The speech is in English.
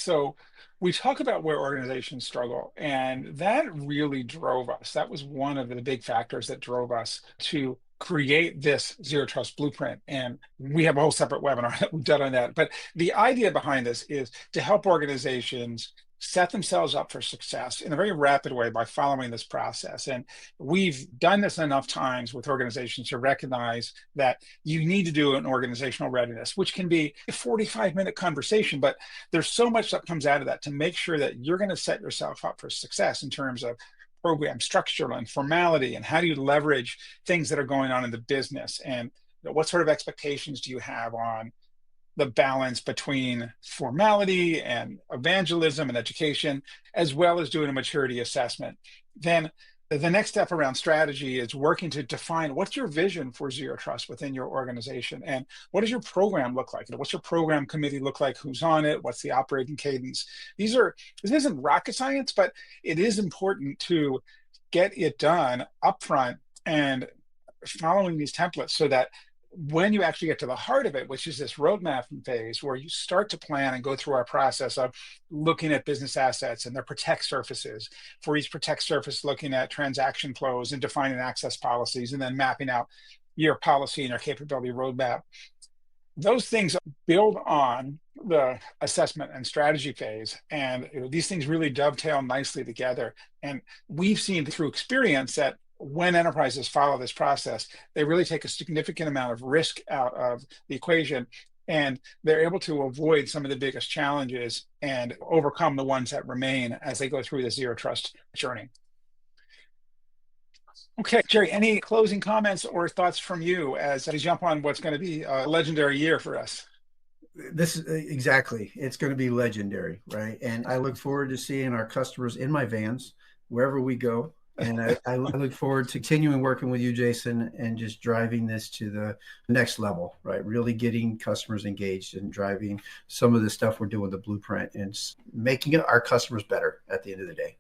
So we talk about where organizations struggle, and that really drove us. That was one of the big factors that drove us to create this zero trust blueprint. And we have a whole separate webinar that we've done on that. But the idea behind this is to help organizations set themselves up for success in a very rapid way by following this process. And we've done this enough times with organizations to recognize that you need to do an organizational readiness, which can be a 45-minute conversation, but there's so much that comes out of that to make sure that you're going to set yourself up for success in terms of program structure and formality, and how do you leverage things that are going on in the business, and what sort of expectations do you have on the balance between formality and evangelism and education, as well as doing a maturity assessment. Then the next step around strategy is working to define what's your vision for zero trust within your organization, and what does your program look like? What's your program committee look like? Who's on it? What's the operating cadence? This isn't rocket science, but it is important to get it done upfront and following these templates, so that when you actually get to the heart of it, which is this roadmap phase where you start to plan and go through our process of looking at business assets and their protect surfaces, for each protect surface, looking at transaction flows and defining access policies, and then mapping out your policy and your capability roadmap. Those things build on the assessment and strategy phase. And these things really dovetail nicely together. And we've seen through experience that when enterprises follow this process, they really take a significant amount of risk out of the equation, and they're able to avoid some of the biggest challenges and overcome the ones that remain as they go through the zero trust journey. Okay, Jerry, any closing comments or thoughts from you as we jump on what's going to be a legendary year for us? This is exactly, it's going to be legendary, right? And I look forward to seeing our customers in my vans wherever we go. And I look forward to continuing working with you, Jason, and just driving this to the next level, right? Really getting customers engaged and driving some of the stuff we're doing, the blueprint, and making our customers better at the end of the day.